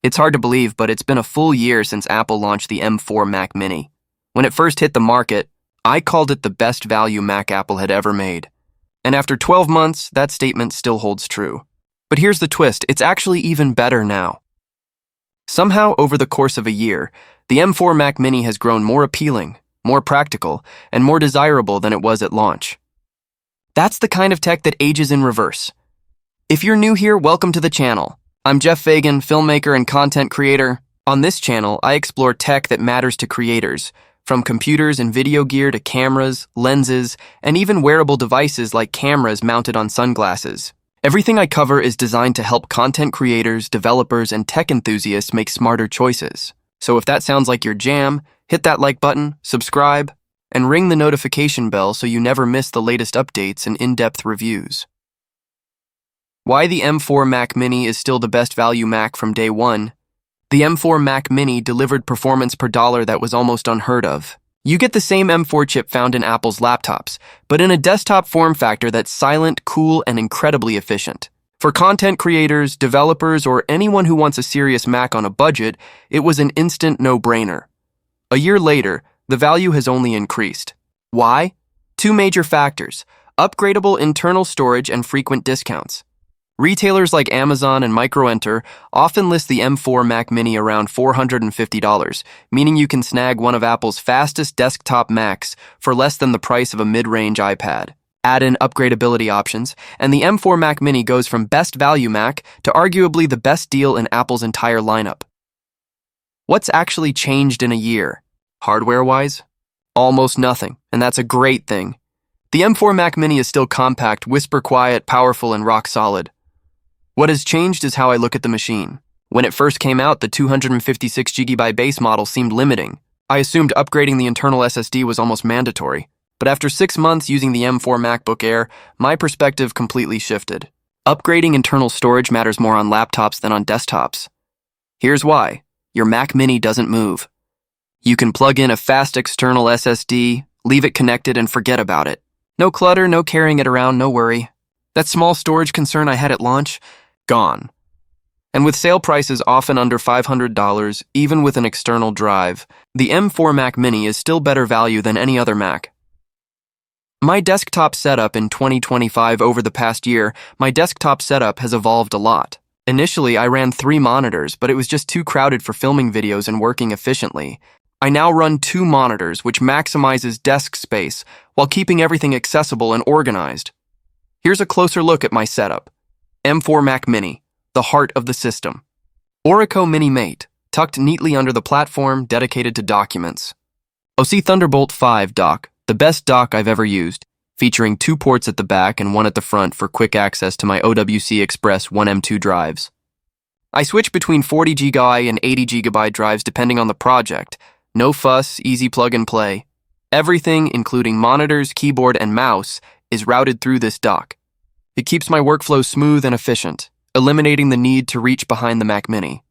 It's hard to believe, but it's been a full year since Apple launched the M4 Mac Mini. When it first hit the market, I called it the best value Mac Apple had ever made. And after 12 months, that statement still holds true. But here's the twist, it's actually even better now. Somehow, over the course of a year, the M4 Mac Mini has grown more appealing, more practical, and more desirable than it was at launch. That's the kind of tech that ages in reverse. If you're new here, welcome to the channel. I'm Jeff Fagan, filmmaker and content creator. On this channel, I explore tech that matters to creators, from computers and video gear to cameras, lenses, and even wearable devices like cameras mounted on sunglasses. Everything I cover is designed to help content creators, developers, and tech enthusiasts make smarter choices. So if that sounds like your jam, hit that like button, subscribe, and ring the notification bell so you never miss the latest updates and in-depth reviews. Why the M4 Mac Mini is still the best value Mac from day one. The M4 Mac Mini delivered performance per dollar that was almost unheard of. You get the same M4 chip found in Apple's laptops, but in a desktop form factor that's silent, cool, and incredibly efficient. For content creators, developers, or anyone who wants a serious Mac on a budget, it was an instant no-brainer. A year later, the value has only increased. Why? Two major factors: upgradable internal storage and frequent discounts. Retailers like Amazon and Microenter often list the M4 Mac Mini around $450, meaning you can snag one of Apple's fastest desktop Macs for less than the price of a mid-range iPad. Add in upgradability options, and the M4 Mac Mini goes from best value Mac to arguably the best deal in Apple's entire lineup. What's actually changed in a year? Hardware-wise? Almost nothing, and that's a great thing. The M4 Mac Mini is still compact, whisper-quiet, powerful, and rock-solid. What has changed is how I look at the machine. When it first came out, the 256GB base model seemed limiting. I assumed upgrading the internal SSD was almost mandatory. But after 6 months using the M4 MacBook Air, my perspective completely shifted. Upgrading internal storage matters more on laptops than on desktops. Here's why. Your Mac Mini doesn't move. You can plug in a fast external SSD, leave it connected, and forget about it. No clutter, no carrying it around, no worry. That small storage concern I had at launch, gone. And with sale prices often under $500, even with an external drive, the M4 Mac Mini is still better value than any other Mac. My desktop setup in 2025 over the past year, my desktop setup has evolved a lot. Initially, I ran 3 monitors, but it was just too crowded for filming videos and working efficiently. I now run 2 monitors, which maximizes desk space while keeping everything accessible and organized. Here's a closer look at my setup. M4 Mac Mini, the heart of the system. Orico Mini Mate, tucked neatly under the platform, dedicated to documents. OC Thunderbolt 5 dock, the best dock I've ever used, featuring 2 ports at the back and 1 at the front for quick access to my OWC Express 1M2 drives. I switch between 40GB and 80GB drives depending on the project. No fuss, easy plug and play. Everything, including monitors, keyboard, and mouse, is routed through this dock. It keeps my workflow smooth and efficient, eliminating the need to reach behind the Mac Mini.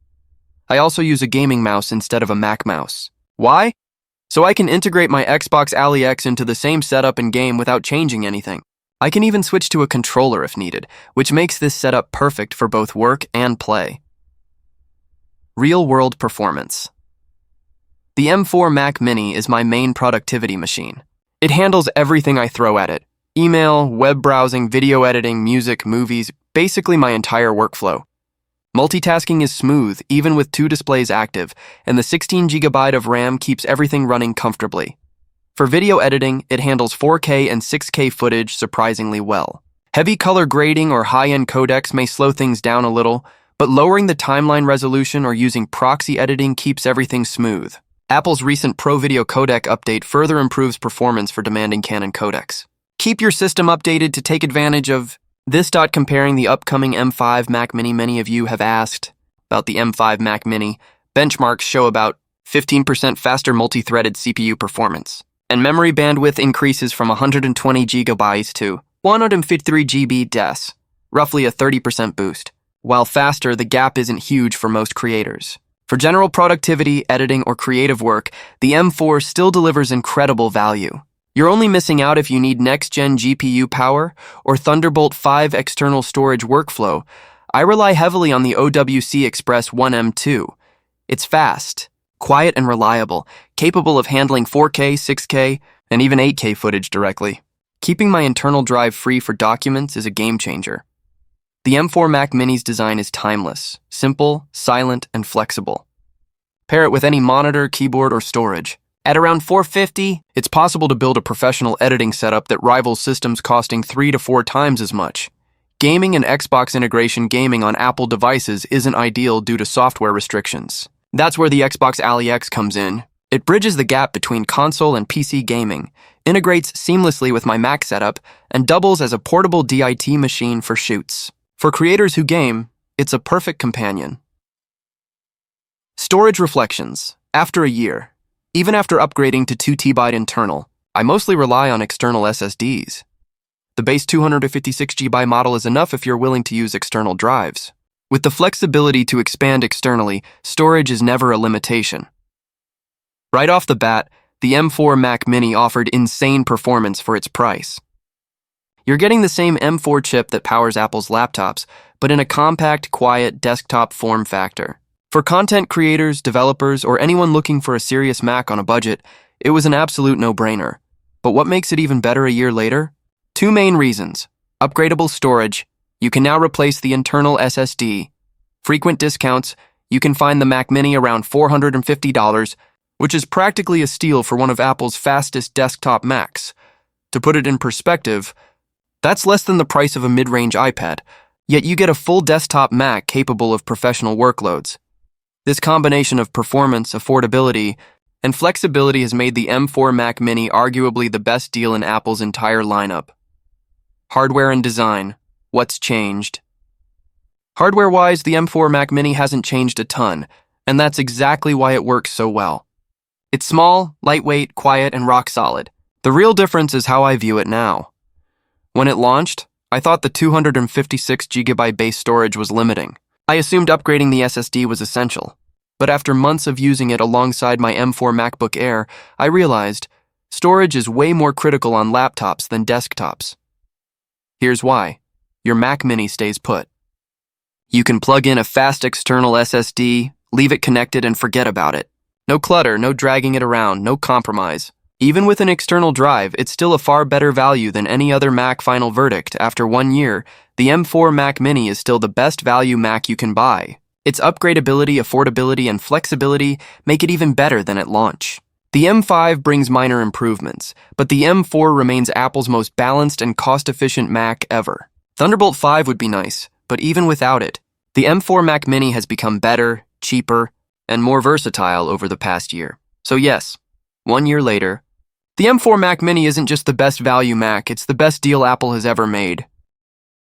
I also use a gaming mouse instead of a Mac mouse. Why? So I can integrate my Xbox Ally X into the same setup and game without changing anything. I can even switch to a controller if needed, which makes this setup perfect for both work and play. Real-world performance. The M4 Mac Mini is my main productivity machine. It handles everything I throw at it. Email, web browsing, video editing, music, movies, basically my entire workflow. Multitasking is smooth, even with 2 displays active, and the 16GB of RAM keeps everything running comfortably. For video editing, it handles 4K and 6K footage surprisingly well. Heavy color grading or high-end codecs may slow things down a little, but lowering the timeline resolution or using proxy editing keeps everything smooth. Apple's recent Pro Video Codec update further improves performance for demanding Canon codecs. Keep your system updated to take advantage of this. Comparing the upcoming M5 Mac Mini, many of you have asked about the M5 Mac Mini. Benchmarks show about 15% faster multi-threaded CPU performance, and memory bandwidth increases from 120GB to 153GB DES, roughly a 30% boost. While faster, the gap isn't huge for most creators. For general productivity, editing, or creative work, the M4 still delivers incredible value. You're only missing out if you need next-gen GPU power or Thunderbolt 5 external storage workflow. I rely heavily on the OWC Express 1M2. It's fast, quiet and reliable, capable of handling 4K, 6K, and even 8K footage directly. Keeping my internal drive free for documents is a game changer. The M4 Mac Mini's design is timeless, simple, silent, and flexible. Pair it with any monitor, keyboard, or storage. At around $450, it's possible to build a professional editing setup that rivals systems costing 3 to 4 times as much. Gaming and Xbox integration gaming on Apple devices isn't ideal due to software restrictions. That's where the Xbox Ally X comes in. It bridges the gap between console and PC gaming, integrates seamlessly with my Mac setup, and doubles as a portable DIT machine for shoots. For creators who game, it's a perfect companion. Storage reflections. After a year, even after upgrading to 2 TB internal, I mostly rely on external SSDs. The base 256 GB model is enough if you're willing to use external drives. With the flexibility to expand externally, storage is never a limitation. Right off the bat, the M4 Mac Mini offered insane performance for its price. You're getting the same M4 chip that powers Apple's laptops, but in a compact, quiet desktop form factor. For content creators, developers, or anyone looking for a serious Mac on a budget, it was an absolute no-brainer. But what makes it even better a year later? 2 main reasons. Upgradable storage. You can now replace the internal SSD. Frequent discounts. You can find the Mac Mini around $450, which is practically a steal for one of Apple's fastest desktop Macs. To put it in perspective, that's less than the price of a mid-range iPad, yet you get a full desktop Mac capable of professional workloads. This combination of performance, affordability, and flexibility has made the M4 Mac Mini arguably the best deal in Apple's entire lineup. Hardware and design. What's changed? Hardware-wise, the M4 Mac Mini hasn't changed a ton, and that's exactly why it works so well. It's small, lightweight, quiet, and rock solid. The real difference is how I view it now. When it launched, I thought the 256 GB base storage was limiting. I assumed upgrading the SSD was essential. But after months of using it alongside my M4 MacBook Air, I realized storage is way more critical on laptops than desktops. Here's why. Your Mac Mini stays put. You can plug in a fast external SSD, leave it connected, and forget about it. No clutter, no dragging it around, no compromise. Even with an external drive, it's still a far better value than any other Mac. Final verdict, after 1 year, the M4 Mac Mini is still the best value Mac you can buy. Its upgradability, affordability, and flexibility make it even better than at launch. The M5 brings minor improvements, but the M4 remains Apple's most balanced and cost-efficient Mac ever. Thunderbolt 5 would be nice, but even without it, the M4 Mac Mini has become better, cheaper, and more versatile over the past year. So yes, 1 year later, the M4 Mac Mini isn't just the best value Mac, it's the best deal Apple has ever made.